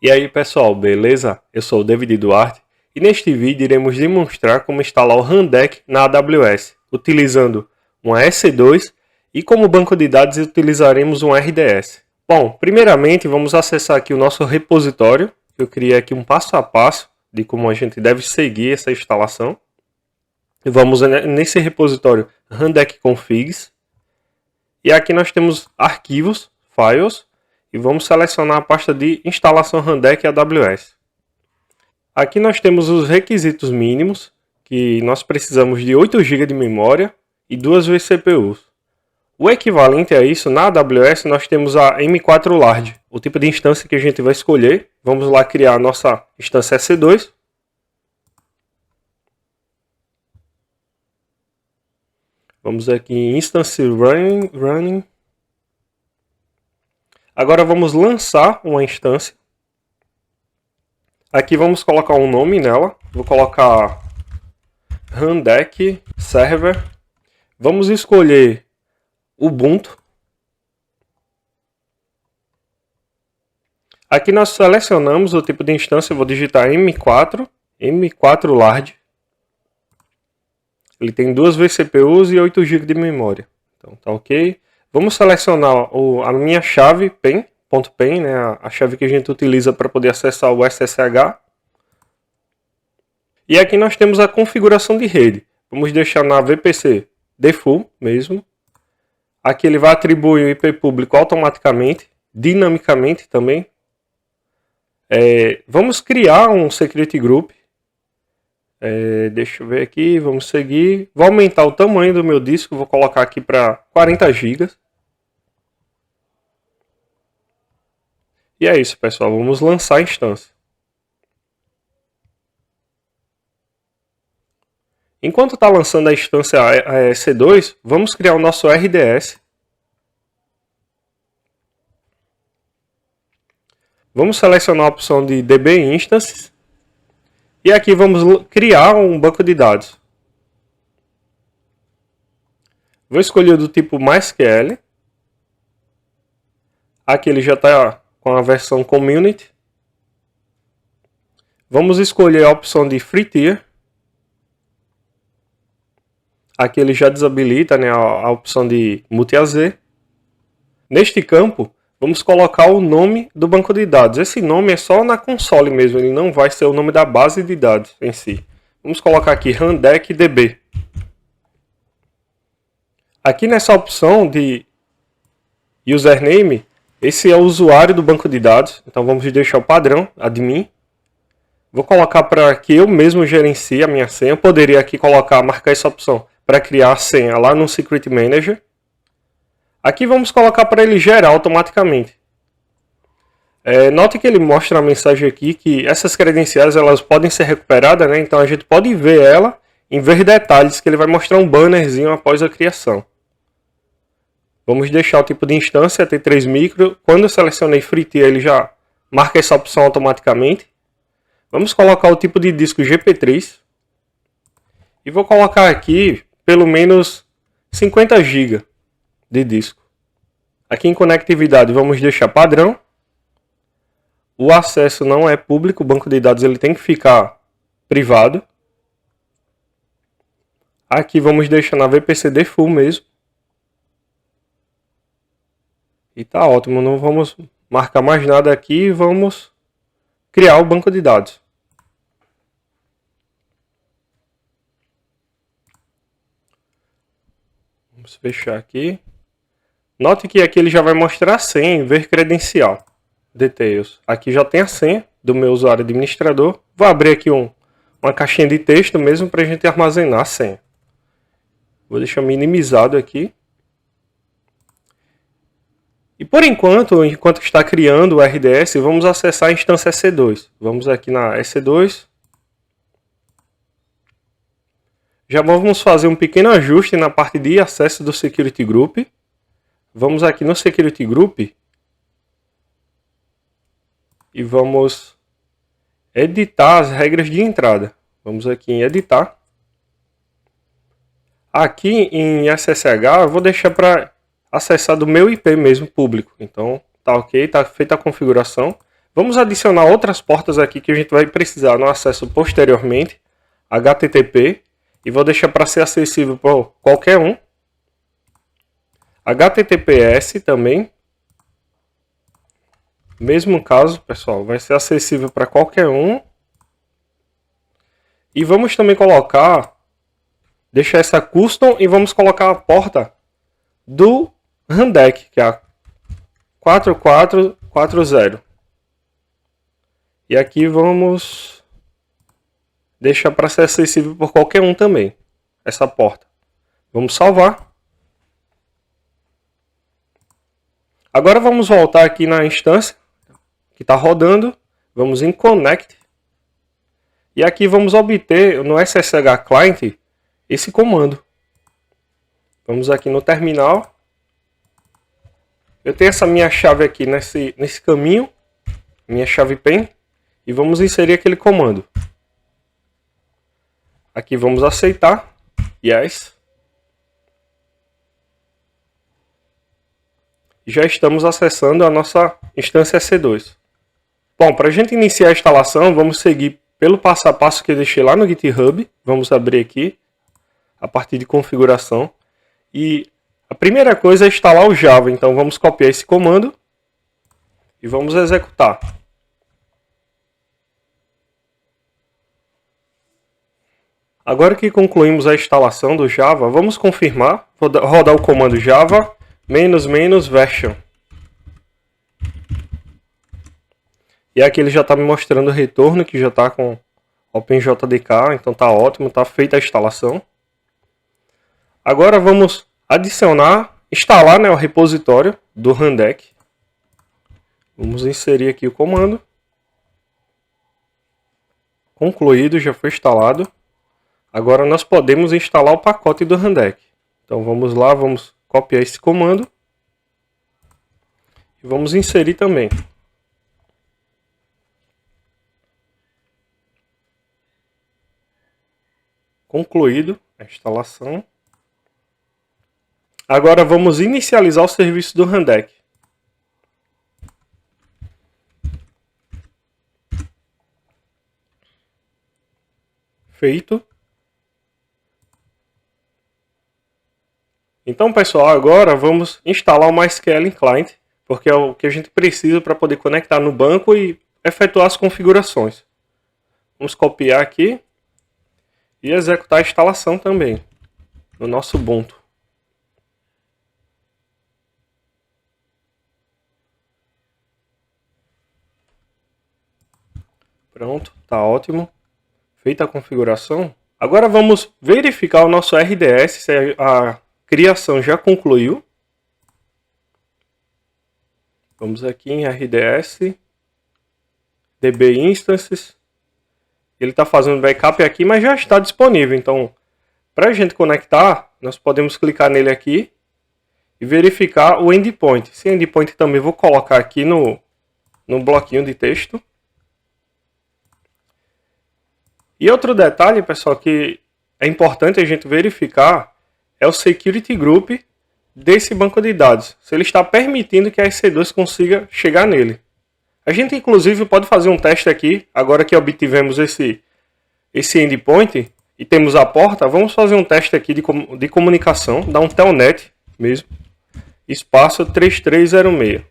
E aí pessoal, beleza? Eu sou o David Duarte e neste vídeo iremos demonstrar como instalar o Rundeck na AWS, utilizando uma EC2 e como banco de dados utilizaremos um RDS. Bom, primeiramente vamos acessar aqui o nosso repositório. Eu criei aqui um passo a passo de como a gente deve seguir essa instalação. E vamos nesse repositório Rundeck Configs. E aqui nós temos arquivos, files, e vamos selecionar a pasta de instalação Rundeck AWS. Aqui nós temos os requisitos mínimos, que nós precisamos de 8 GB de memória e 2 vCPUs. O equivalente a isso, na AWS, nós temos a M4 Large, o tipo de instância que a gente vai escolher. Vamos lá criar a nossa instância EC2. Vamos aqui em Instance Running. Agora vamos lançar uma instância. Aqui vamos colocar um nome nela. Vou colocar Rundeck Server. Vamos escolher Ubuntu. Aqui nós selecionamos o tipo de instância. Eu vou digitar M4 Large. Ele tem 2 vCPUs e 8 GB de memória. Então tá ok. Vamos selecionar a minha chave .pen, né, a chave que a gente utiliza para poder acessar o SSH. E aqui nós temos a configuração de rede. Vamos deixar na VPC default mesmo. Aqui ele vai atribuir o IP público automaticamente, dinamicamente também. Vamos criar um security group. Deixa eu ver aqui, vamos seguir. Vou aumentar o tamanho do meu disco, vou colocar aqui para 40 GB. E é isso, pessoal, vamos lançar a instância. Enquanto está lançando a instância EC2, vamos criar o nosso RDS. Vamos selecionar a opção de DB Instances. E aqui vamos criar um banco de dados. Vou escolher do tipo MySQL. Aqui ele já está com a versão Community. Vamos escolher a opção de Free Tier. Aqui ele já desabilita, né, a opção de Multi-AZ. Neste campo, vamos colocar o nome do banco de dados. Esse nome é só na console mesmo, ele não vai ser o nome da base de dados em si. Vamos colocar aqui RundeckDB. Aqui nessa opção de username, esse é o usuário do banco de dados. Então vamos deixar o padrão, admin. Vou colocar para que eu mesmo gerencie a minha senha. Eu poderia aqui marcar essa opção para criar a senha lá no Secret Manager. Aqui vamos colocar para ele gerar automaticamente. Note que ele mostra a mensagem aqui que essas credenciais elas podem ser recuperadas, né? Então a gente pode ver ela em ver detalhes, que ele vai mostrar um bannerzinho após a criação. Vamos deixar o tipo de instância T3 Micro. Quando eu selecionei Free Tier, ele já marca essa opção automaticamente. Vamos colocar o tipo de disco GP3. E vou colocar aqui pelo menos 50 GB de disco. Aqui em conectividade vamos deixar padrão. O acesso não é público, o banco de dados ele tem que ficar privado. Aqui vamos deixar na VPC default mesmo. E tá ótimo, não vamos marcar mais nada aqui e vamos criar o banco de dados. Vamos fechar aqui. Note que aqui ele já vai mostrar a senha em ver credencial. Details. Aqui já tem a senha do meu usuário administrador. Vou abrir aqui uma caixinha de texto mesmo para a gente armazenar a senha. Vou deixar minimizado aqui. E por enquanto está criando o RDS, vamos acessar a instância EC2. Vamos aqui na EC2. Já vamos fazer um pequeno ajuste na parte de acesso do Security Group. Vamos aqui no Security Group. E vamos editar as regras de entrada. Vamos aqui em editar. Aqui em SSH eu vou deixar para acessar do meu IP mesmo público. Então tá ok, tá feita a configuração. Vamos adicionar outras portas aqui que a gente vai precisar no acesso posteriormente, HTTP, e vou deixar para ser acessível por qualquer um. HTTPS também. Mesmo caso, pessoal, vai ser acessível para qualquer um. E vamos também deixar essa custom e vamos colocar a porta do Rundeck, que é a 4440. E aqui vamos deixar para ser acessível por qualquer um também, essa porta. Vamos salvar. Agora vamos voltar aqui na instância que está rodando. Vamos em Connect. E aqui vamos obter no SSH Client esse comando. Vamos aqui no terminal. Eu tenho essa minha chave aqui nesse caminho, minha chave PEN, e vamos inserir aquele comando. Aqui vamos aceitar, yes. Já estamos acessando a nossa instância EC2. Bom, para a gente iniciar a instalação, vamos seguir pelo passo a passo que eu deixei lá no GitHub. Vamos abrir aqui, a partir de configuração. E a primeira coisa é instalar o Java, então vamos copiar esse comando e vamos executar. Agora que concluímos a instalação do Java, vamos confirmar. Vou rodar o comando java -version. E aqui ele já está me mostrando o retorno, que já está com OpenJDK, então está ótimo, está feita a instalação. Agora vamos instalar, né, o repositório do Rundeck. Vamos inserir aqui o comando. Concluído, já foi instalado. Agora nós podemos instalar o pacote do Rundeck. Então vamos lá, vamos copiar esse comando. E vamos inserir também. Concluído a instalação. Agora vamos inicializar o serviço do Rundeck. Feito. Então, pessoal, agora vamos instalar o MySQL Client, porque é o que a gente precisa para poder conectar no banco e efetuar as configurações. Vamos copiar aqui e executar a instalação também no nosso Ubuntu. Pronto, está ótimo. Feita a configuração. Agora vamos verificar o nosso RDS, se a criação já concluiu. Vamos aqui em RDS, DB Instances. Ele está fazendo backup aqui, mas já está disponível. Então, para a gente conectar, nós podemos clicar nele aqui e verificar o endpoint. Esse endpoint também vou colocar aqui no bloquinho de texto. E outro detalhe, pessoal, que é importante a gente verificar é o Security Group desse banco de dados. Se ele está permitindo que a EC2 consiga chegar nele. A gente, inclusive, pode fazer um teste aqui, agora que obtivemos esse endpoint e temos a porta, vamos fazer um teste aqui de comunicação, dar um telnet mesmo, espaço 3306.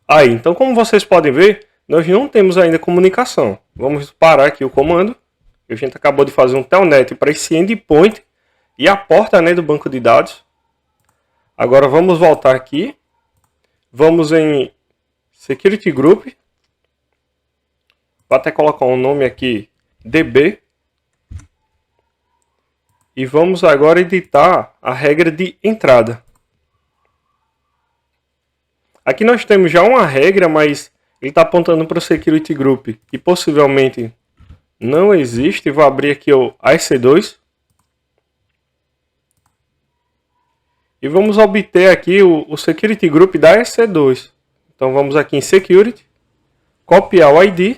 Aí, então, como vocês podem ver, nós não temos ainda comunicação. Vamos parar aqui o comando. A gente acabou de fazer um telnet para esse endpoint e a porta, né, do banco de dados. Agora vamos voltar aqui. Vamos em Security Group. Vou até colocar um nome aqui, DB. E vamos agora editar a regra de entrada. Aqui nós temos já uma regra, mas ele está apontando para o Security Group, que possivelmente não existe. Vou abrir aqui o EC2. E vamos obter aqui o Security Group da EC2. Então vamos aqui em Security, copiar o ID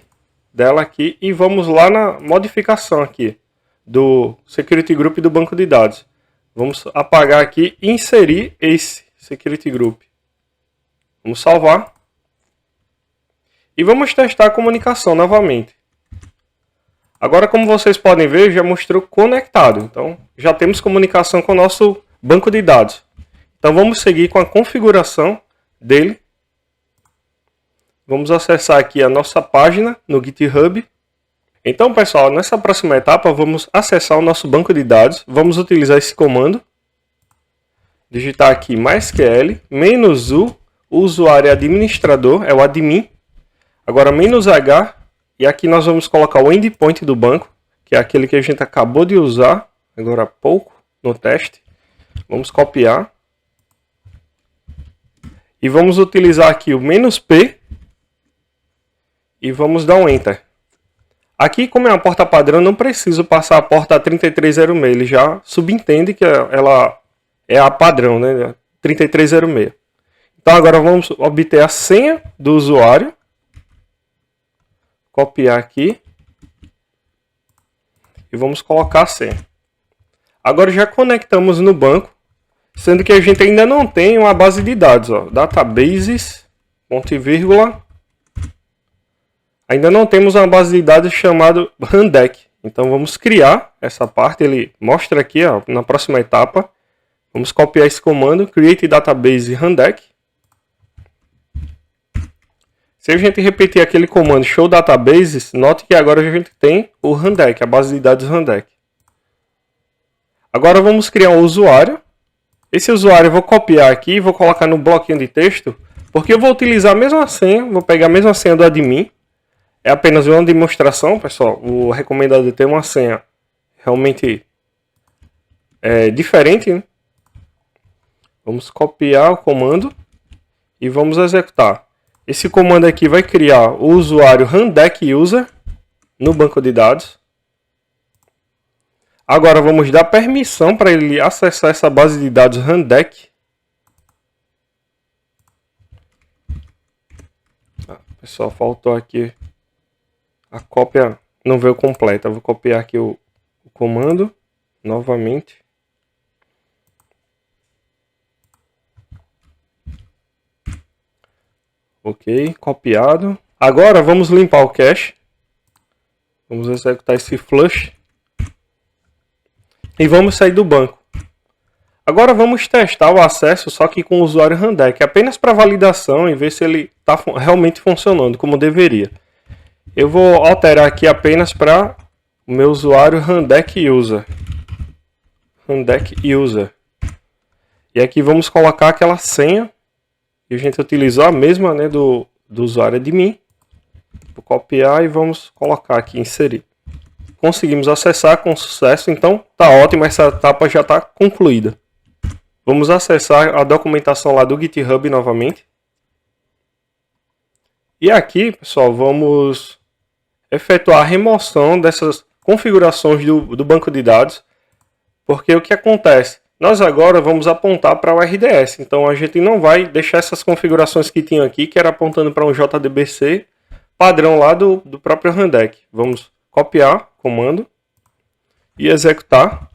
dela aqui e vamos lá na modificação aqui do Security Group do banco de dados. Vamos apagar aqui e inserir esse Security Group. Vamos salvar. E vamos testar a comunicação novamente. Agora, como vocês podem ver, já mostrou conectado. Então, já temos comunicação com o nosso banco de dados. Então, vamos seguir com a configuração dele. Vamos acessar aqui a nossa página no GitHub. Então, pessoal, nessa próxima etapa, vamos acessar o nosso banco de dados. Vamos utilizar esse comando. Digitar aqui MySQL, -u, o usuário é administrador, é o admin. Agora, -h, e aqui nós vamos colocar o endpoint do banco, que é aquele que a gente acabou de usar, agora há pouco, no teste. Vamos copiar. E vamos utilizar aqui o "-p", e vamos dar um Enter. Aqui, como é uma porta padrão, não preciso passar a porta 3306, ele já subentende que ela é a padrão, né? 3306. Então agora vamos obter a senha do usuário. Copiar aqui. E vamos colocar a senha. Agora já conectamos no banco, sendo que a gente ainda não tem uma base de dados. Ó, databases, ponto e vírgula. Ainda não temos uma base de dados chamada Rundeck. Então vamos criar essa parte. Ele mostra aqui, ó, na próxima etapa. Vamos copiar esse comando, create database Rundeck. Se a gente repetir aquele comando show databases, note que agora a gente tem o Rundeck, a base de dados Rundeck. Agora vamos criar um usuário. Esse usuário eu vou copiar aqui e vou colocar no bloquinho de texto, porque eu vou utilizar a mesma senha, vou pegar a mesma senha do admin. É apenas uma demonstração, pessoal. O recomendado é ter uma senha realmente diferente, né? Vamos copiar o comando e vamos executar. Esse comando aqui vai criar o usuário Rundeck User no banco de dados. Agora vamos dar permissão para ele acessar essa base de dados Rundeck. Pessoal, faltou aqui a cópia, não veio completa. Vou copiar aqui o comando novamente. Ok, copiado. Agora vamos limpar o cache. Vamos executar esse flush. E vamos sair do banco. Agora vamos testar o acesso, só que com o usuário Rundeck, apenas para validação e ver se ele está realmente funcionando como deveria. Eu vou alterar aqui apenas para o meu usuário Rundeck User. Rundeck User. E aqui vamos colocar aquela senha que a gente utilizou, a mesma, né, do usuário admin. Vou copiar e vamos colocar aqui, inserir. Conseguimos acessar com sucesso, então tá ótimo, essa etapa já está concluída. Vamos acessar a documentação lá do GitHub novamente. E aqui, pessoal, vamos efetuar a remoção dessas configurações do banco de dados, porque o que acontece? Nós agora vamos apontar para o RDS, então a gente não vai deixar essas configurações que tinha aqui, que era apontando para um JDBC padrão lá do próprio Rundeck. Vamos copiar comando e executar.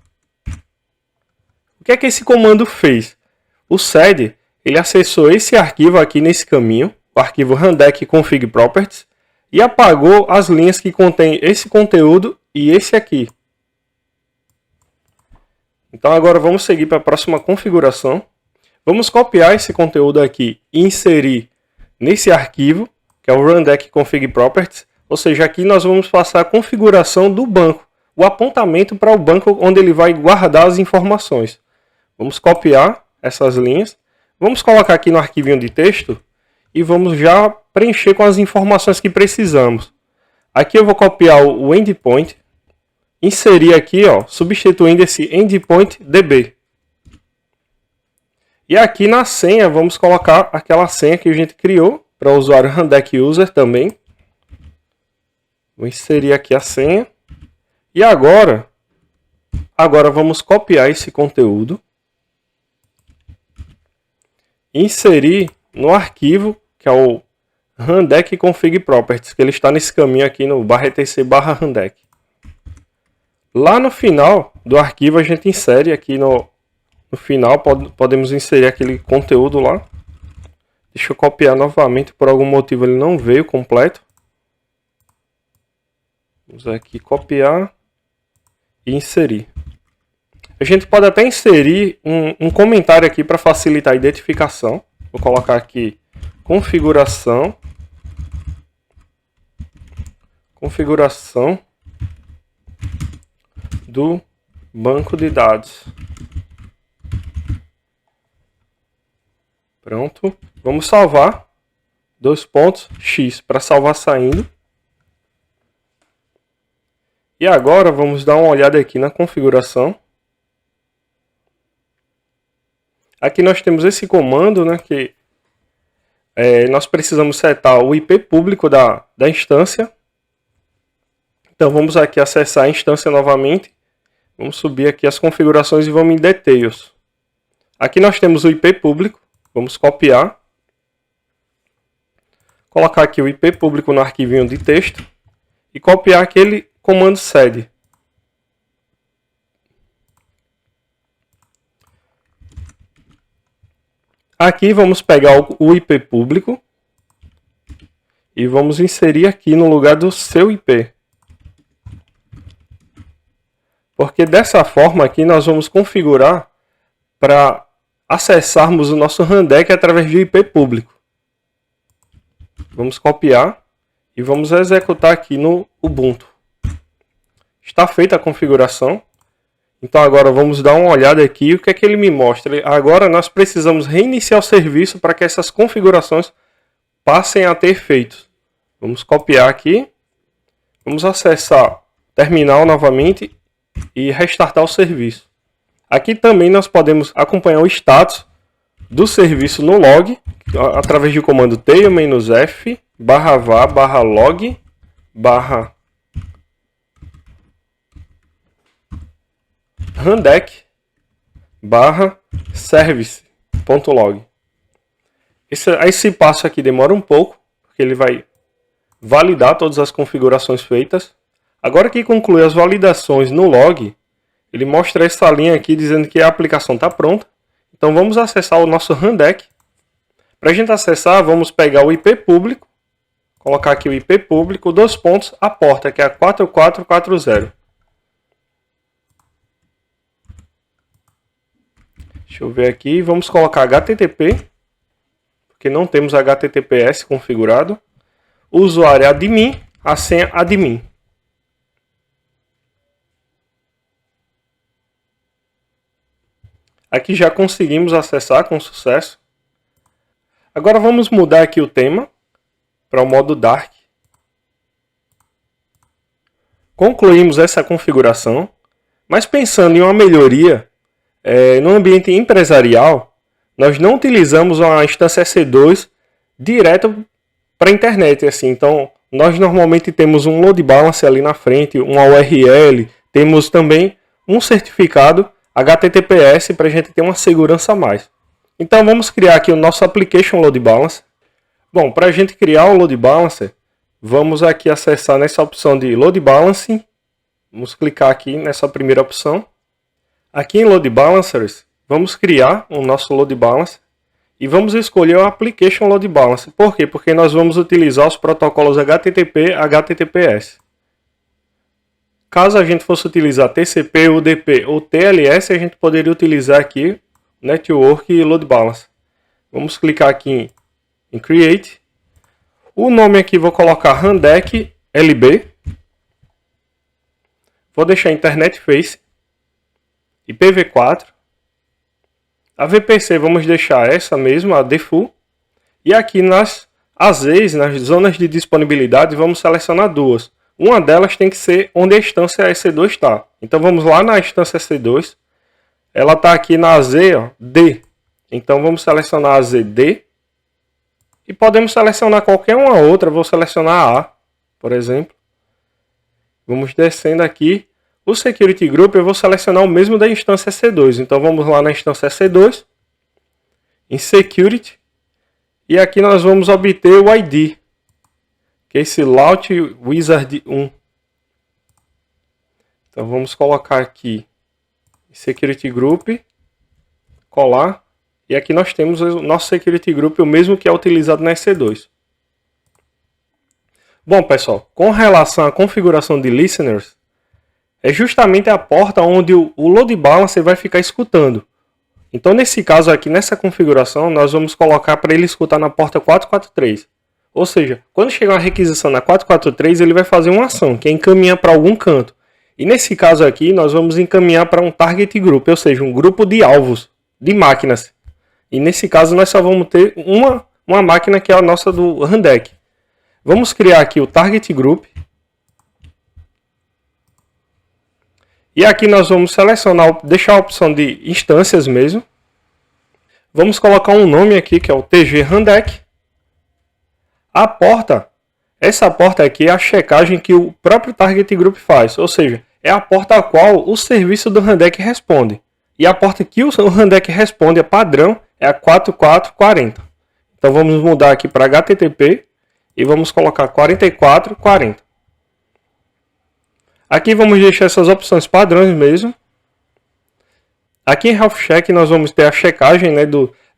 O que é que esse comando fez? O sed, ele acessou esse arquivo aqui nesse caminho, o arquivo Rundeck config properties, e apagou as linhas que contêm esse conteúdo e esse aqui. Então agora vamos seguir para a próxima configuração. Vamos copiar esse conteúdo aqui e inserir nesse arquivo, que é o Rundeck config properties. Ou seja, aqui nós vamos passar a configuração do banco, o apontamento para o banco onde ele vai guardar as informações. Vamos copiar essas linhas, vamos colocar aqui no arquivinho de texto e vamos já preencher com as informações que precisamos. Aqui eu vou copiar o endpoint, inserir aqui, ó, substituindo esse endpoint db. E aqui na senha vamos colocar aquela senha que a gente criou para o usuário Rundeck User também. Vou inserir aqui a senha. E agora vamos copiar esse conteúdo. Inserir no arquivo, que é o Rundeck config properties, que ele está nesse caminho aqui no /etc/Rundeck. Lá no final do arquivo a gente insere aqui no final, podemos inserir aquele conteúdo lá. Deixa eu copiar novamente, por algum motivo ele não veio completo. Vamos aqui copiar e inserir. A gente pode até inserir um comentário aqui para facilitar a identificação. Vou colocar aqui configuração do banco de dados. Pronto. Vamos salvar. X para salvar saindo. E agora vamos dar uma olhada aqui na configuração. Aqui nós temos esse comando, né, que nós precisamos setar o IP público da instância. Então vamos aqui acessar a instância novamente. Vamos subir aqui as configurações e vamos em Details. Aqui nós temos o IP público. Vamos copiar. Colocar aqui o IP público no arquivinho de texto. E copiar aquele comando sed. Aqui vamos pegar o IP público e vamos inserir aqui no lugar do seu IP. Porque dessa forma aqui nós vamos configurar para acessarmos o nosso Rundeck através de IP público. Vamos copiar e vamos executar aqui no Ubuntu. Está feita a configuração. Então agora vamos dar uma olhada aqui. O que é que ele me mostra? Agora nós precisamos reiniciar o serviço para que essas configurações passem a ter efeitos. Vamos copiar aqui. Vamos acessar o terminal novamente e restartar o serviço. Aqui também nós podemos acompanhar o status do serviço no log, através do comando tail-f /var/log /rundeck /service.log. Esse passo aqui demora um pouco, porque ele vai validar todas as configurações feitas. Agora que conclui as validações no log, ele mostra essa linha aqui dizendo que a aplicação está pronta. Então vamos acessar o nosso Rundeck. Para a gente acessar, vamos pegar o IP público, colocar aqui o IP público, a porta, que é a 4440. Deixa eu ver aqui, vamos colocar HTTP, porque não temos HTTPS configurado. O usuário é admin, a senha admin. Aqui já conseguimos acessar com sucesso. Agora vamos mudar aqui o tema para o modo Dark. Concluímos essa configuração, mas pensando em uma melhoria, no ambiente empresarial, nós não utilizamos a instância EC2 direto para a internet. Assim. Então, nós normalmente temos um load balancer ali na frente, uma URL, temos também um certificado HTTPS para a gente ter uma segurança a mais. Então vamos criar aqui o nosso Application Load Balancer. Bom, para a gente criar o Load Balancer, vamos aqui acessar nessa opção de Load Balancing. Vamos clicar aqui nessa primeira opção. Aqui em Load Balancers, vamos criar o nosso Load Balancer e vamos escolher o Application Load Balancer. Por quê? Porque nós vamos utilizar os protocolos HTTP, HTTPS. Caso a gente fosse utilizar TCP, UDP ou TLS, a gente poderia utilizar aqui Network e Load Balancer. Vamos clicar aqui em Create. O nome aqui vou colocar Rundeck LB. Vou deixar Internet Face. IPv4. A VPC vamos deixar essa mesma, a default. E aqui nas AZs, nas zonas de disponibilidade, vamos selecionar duas. Uma delas tem que ser onde a instância EC2 está. Então vamos lá na instância EC2. Ela está aqui na AZ D. Então vamos selecionar a AZ D. E podemos selecionar qualquer uma outra. Vou selecionar a, por exemplo. Vamos descendo aqui. O Security Group eu vou selecionar o mesmo da instância EC2. Então vamos lá na instância EC2. Em Security. E aqui nós vamos obter o ID. Que é esse Launch Wizard 1. Então vamos colocar aqui Security Group, colar E aqui nós temos o nosso Security Group, o mesmo que é utilizado na EC2. Bom, pessoal, com relação à configuração de Listeners, é justamente a porta onde o Load Balancer vai ficar escutando. Então, nesse caso aqui, nessa configuração, nós vamos colocar para ele escutar na porta 443. Ou seja, quando chegar uma requisição na 443, ele vai fazer uma ação, que é encaminhar para algum canto. E nesse caso aqui, nós vamos encaminhar para um Target Group, ou seja, um grupo de alvos, de máquinas. E nesse caso, nós só vamos ter uma máquina que é a nossa do Rundeck. Vamos criar aqui o Target Group. E aqui nós vamos selecionar, deixar a opção de instâncias mesmo. Vamos colocar um nome aqui que é o TG Rundeck. A porta, essa porta aqui é a checagem que o próprio Target Group faz. Ou seja, é a porta a qual o serviço do Rundeck responde. E a porta que o Rundeck responde, a padrão, é a 4440. Então vamos mudar aqui para HTTP e vamos colocar 4440. Aqui vamos deixar essas opções padrões mesmo. Aqui em Health Check nós vamos ter a checagem, né,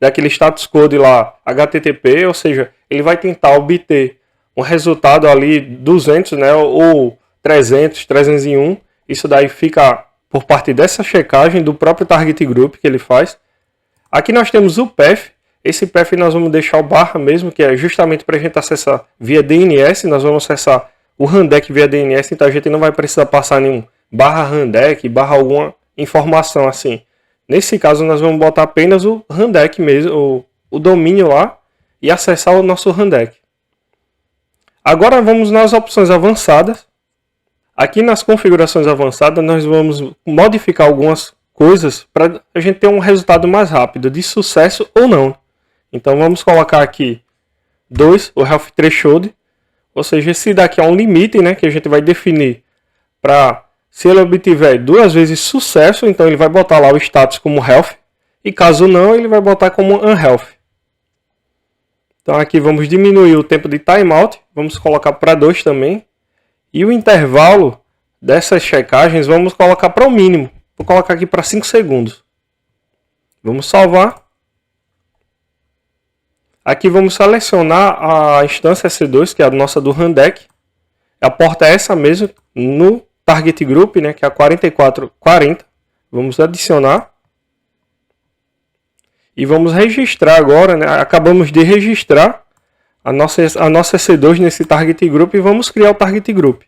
daquele status code lá HTTP, ou seja, ele vai tentar obter um resultado ali 200, né, ou 300, 301. Isso daí fica por parte dessa checagem do próprio Target Group que ele faz. Aqui nós temos o path. Esse path nós vamos deixar o barra mesmo, que é justamente para a gente acessar via DNS. Nós vamos acessar o Rundeck via DNS, então a gente não vai precisar passar nenhum barra Rundeck, barra alguma informação assim. Nesse caso nós vamos botar apenas o Rundeck mesmo, o domínio lá, e acessar o nosso Rundeck. Agora vamos nas opções avançadas. Aqui nas configurações avançadas nós vamos modificar algumas coisas para a gente ter um resultado mais rápido, de sucesso ou não. Então vamos colocar aqui 2, o Health Threshold. Ou seja, esse daqui é um limite, né, que a gente vai definir para, se ele obtiver 2 vezes sucesso, então ele vai botar lá o status como health, e caso não, ele vai botar como unhealth. Então aqui vamos diminuir o tempo de timeout, vamos colocar para 2 também, e o intervalo dessas checagens vamos colocar para o mínimo, vou colocar aqui para 5 segundos. Vamos salvar. Aqui vamos selecionar a instância EC2, que é a nossa do Rundeck. A porta é essa mesmo, no Target Group, né, que é a 4440. Vamos adicionar. E vamos registrar agora, né, acabamos de registrar a nossa EC2 nesse Target Group e vamos criar o Target Group.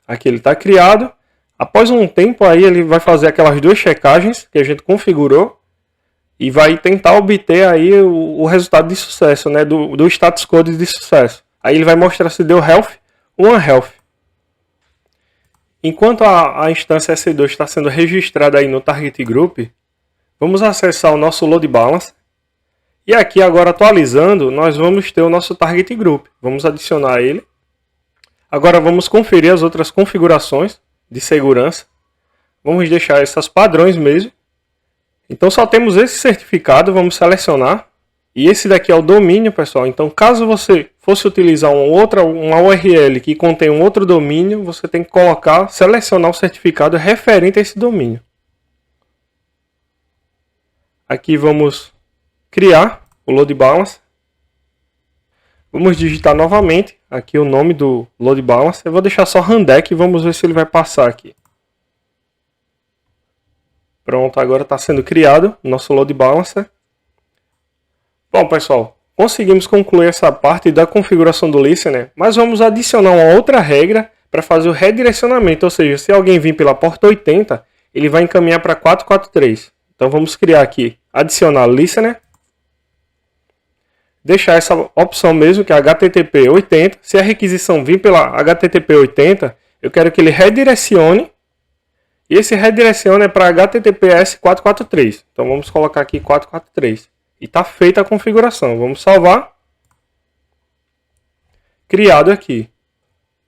Aqui ele está criado. Após um tempo aí ele vai fazer aquelas 2 checagens que a gente configurou e vai tentar obter aí o resultado de sucesso, né, do status code de sucesso. Aí ele vai mostrar se deu health ou unhealth. Enquanto a instância EC2 está sendo registrada aí no Target Group, vamos acessar o nosso Load Balance. E aqui agora atualizando, nós vamos ter o nosso Target Group. Vamos adicionar ele. Agora vamos conferir as outras configurações de segurança. Vamos deixar essas padrões mesmo. Então só temos esse certificado, vamos selecionar. E esse daqui é o domínio, pessoal. Então caso você fosse utilizar uma URL que contém um outro domínio, você tem que selecionar o certificado referente a esse domínio. Aqui vamos criar o Load Balance. Vamos digitar novamente aqui o nome do Load Balance. Eu vou deixar só Rundeck e vamos ver se ele vai passar aqui. Pronto, agora está sendo criado o nosso Load Balancer. Bom, pessoal, conseguimos concluir essa parte da configuração do Listener, mas vamos adicionar uma outra regra para fazer o redirecionamento. Ou seja, se alguém vir pela porta 80, ele vai encaminhar para 443. Então vamos criar aqui, adicionar Listener. Deixar essa opção mesmo, que é HTTP 80. Se a requisição vir pela HTTP 80, eu quero que ele redirecione. E esse redirecione é para HTTPS 443. Então vamos colocar aqui 443. E está feita a configuração. Vamos salvar. Criado aqui.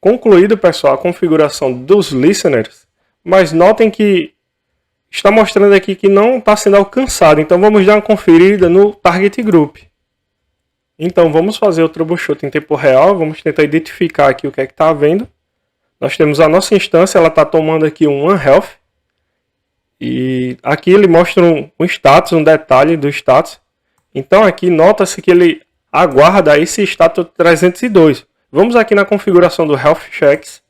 Concluído, pessoal, a configuração dos listeners. Mas notem que está mostrando aqui que não está sendo alcançado. Então vamos dar uma conferida no Target Group. Então vamos fazer o troubleshoot em tempo real, vamos tentar identificar aqui o que é que está havendo. Nós temos a nossa instância, ela está tomando aqui um unhealth. E aqui ele mostra um status, um detalhe do status. Então aqui nota-se que ele aguarda esse status 302. Vamos aqui na configuração do Health Checks.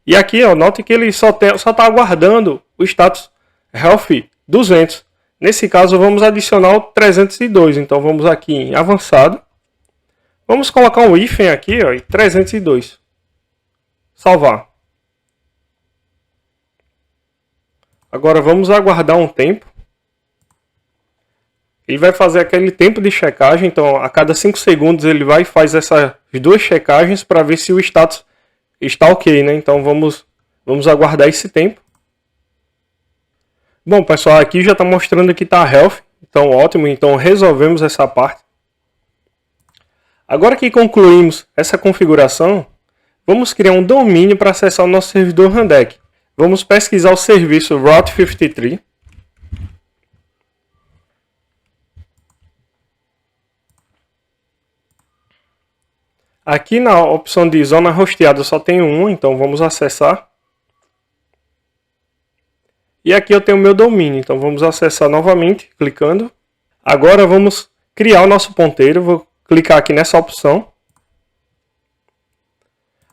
E aqui, ó, note que ele só está aguardando o status Health 200. Nesse caso, vamos adicionar o 302. Então vamos aqui em avançado. Vamos colocar um hífen aqui, ó, em 302. Salvar. Agora vamos aguardar um tempo. Ele vai fazer aquele tempo de checagem. Então a cada 5 segundos ele vai e faz essas duas checagens para ver se o status está ok, né? Então vamos aguardar esse tempo. Bom, pessoal, aqui já está mostrando que está health. Então ótimo, então resolvemos essa parte. Agora que concluímos essa configuração, vamos criar um domínio para acessar o nosso servidor Rundeck. Vamos pesquisar o serviço Route 53. Aqui na opção de zona hosteada só tem um, então vamos acessar. E aqui eu tenho o meu domínio, então vamos acessar novamente, clicando. Agora vamos criar o nosso ponteiro, vou clicar aqui nessa opção.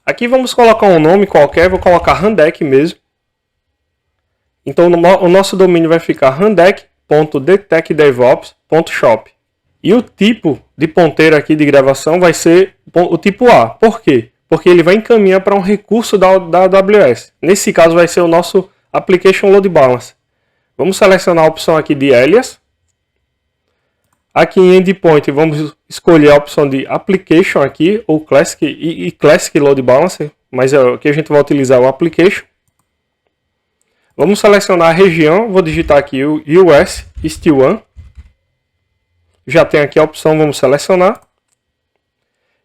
Aqui vamos colocar um nome qualquer, vou colocar Rundeck mesmo. Então o nosso domínio vai ficar rundeck.detectdevops.shop. E o tipo de ponteiro aqui de gravação vai ser o tipo A. Por quê? Porque ele vai encaminhar para um recurso da AWS. Nesse caso vai ser o nosso Application Load Balance. Vamos selecionar a opção aqui de Alias. Aqui em Endpoint vamos escolher a opção de Application aqui, ou Classic e Classic Load Balance. Mas aqui a gente vai utilizar o Application. Vamos selecionar a região, vou digitar aqui o US East 1. Já tem aqui a opção, vamos selecionar.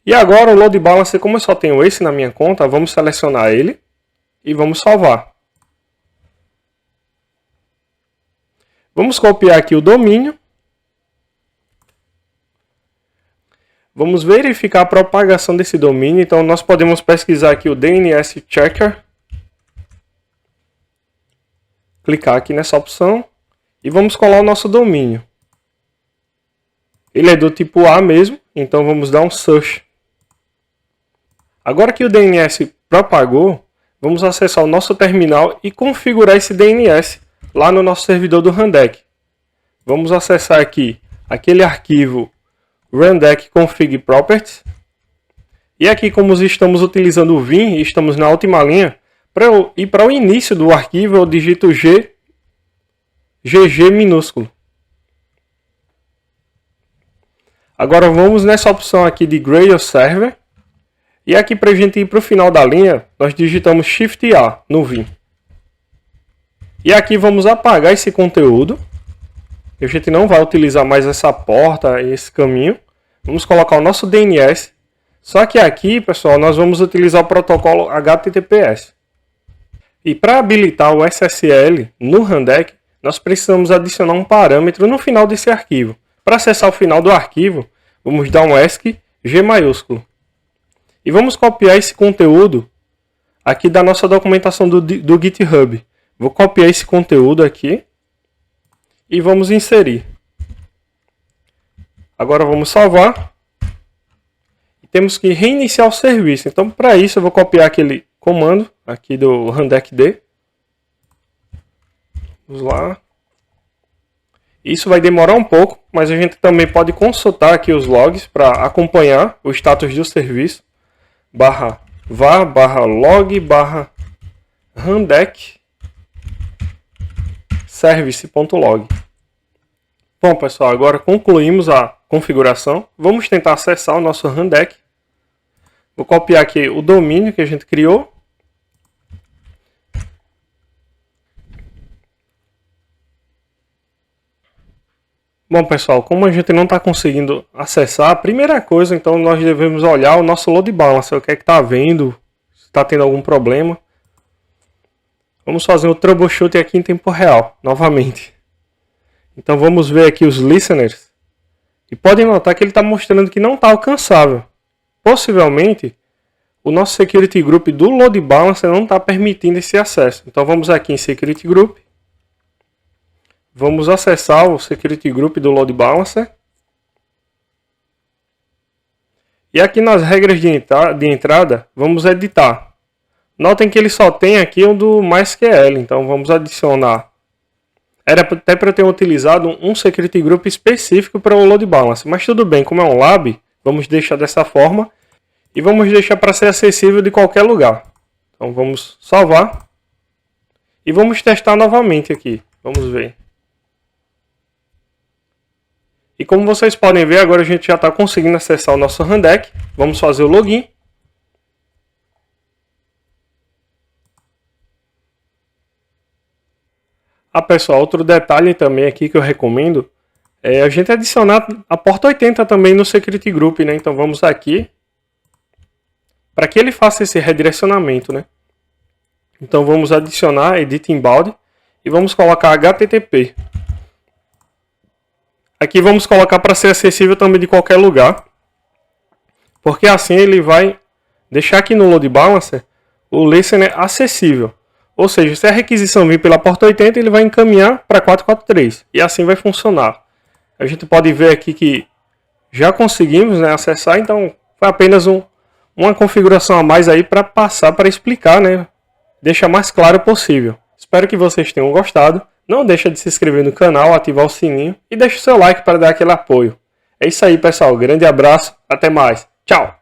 E agora o Load Balancer, como eu só tenho esse na minha conta, vamos selecionar ele e vamos salvar. Vamos copiar aqui o domínio. Vamos verificar a propagação desse domínio, então nós podemos pesquisar aqui o DNS Checker. Clicar aqui nessa opção e vamos colar o nosso domínio. Ele é do tipo A mesmo, então vamos dar um search. Agora que o DNS propagou, vamos acessar o nosso terminal e configurar esse DNS lá no nosso servidor do Rundeck. Vamos acessar aqui aquele arquivo Rundeck Config Properties. E aqui, como estamos utilizando o Vim e estamos na última linha, para o início do arquivo eu digito GG minúsculo. Agora vamos nessa opção aqui de Grail Server. E aqui para a gente ir para o final da linha, nós digitamos Shift A no Vim. E aqui vamos apagar esse conteúdo. A gente não vai utilizar mais essa porta e esse caminho. Vamos colocar o nosso DNS. Só que aqui, pessoal, nós vamos utilizar o protocolo HTTPS. E para habilitar o SSL no Rundeck, nós precisamos adicionar um parâmetro no final desse arquivo. Para acessar o final do arquivo, vamos dar um ESC G maiúsculo. E vamos copiar esse conteúdo aqui da nossa documentação do GitHub. Vou copiar esse conteúdo aqui e vamos inserir. Agora vamos salvar. E temos que reiniciar o serviço. Então, para isso, eu vou copiar aquele comando aqui do rundeckd. Vamos lá. Isso vai demorar um pouco, mas a gente também pode consultar aqui os logs para acompanhar o status do serviço. /var/log/rundeck service.log. Bom, pessoal, agora concluímos a configuração. Vamos tentar acessar o nosso Rundeck. Vou copiar aqui o domínio que a gente criou. Bom, pessoal, como a gente não está conseguindo acessar, a primeira coisa, então, nós devemos olhar o nosso load balancer, o que é que está havendo, se está tendo algum problema. Vamos fazer o troubleshoot aqui em tempo real, novamente. Então, vamos ver aqui os listeners. E podem notar que ele está mostrando que não está alcançável. Possivelmente, o nosso security group do load balancer não está permitindo esse acesso. Então, vamos aqui em security group. Vamos acessar o Security Group do Load Balancer. E aqui nas regras de entrada, vamos editar. Notem que ele só tem aqui o do MySQL, então vamos adicionar. Era até para eu ter utilizado um Security Group específico para o Load Balancer, mas tudo bem, como é um lab, vamos deixar dessa forma e vamos deixar para ser acessível de qualquer lugar. Então vamos salvar e vamos testar novamente aqui, vamos ver. E como vocês podem ver, agora a gente já está conseguindo acessar o nosso Rundeck. Vamos fazer o login. Ah, pessoal, outro detalhe também aqui que eu recomendo é a gente adicionar a porta 80 também no Security Group, né? Então vamos aqui para que ele faça esse redirecionamento, né? Então vamos adicionar Edit Inbound e vamos colocar HTTP. Aqui vamos colocar para ser acessível também de qualquer lugar, porque assim ele vai deixar aqui no Load Balancer o listener acessível. Ou seja, se a requisição vir pela porta 80, ele vai encaminhar para 443 e assim vai funcionar. A gente pode ver aqui que já conseguimos, né, acessar, então foi apenas uma configuração a mais aí para passar para explicar, né, deixar mais claro possível. Espero que vocês tenham gostado. Não deixa de se inscrever no canal, ativar o sininho e deixa o seu like para dar aquele apoio. É isso aí, pessoal. Grande abraço. Até mais. Tchau.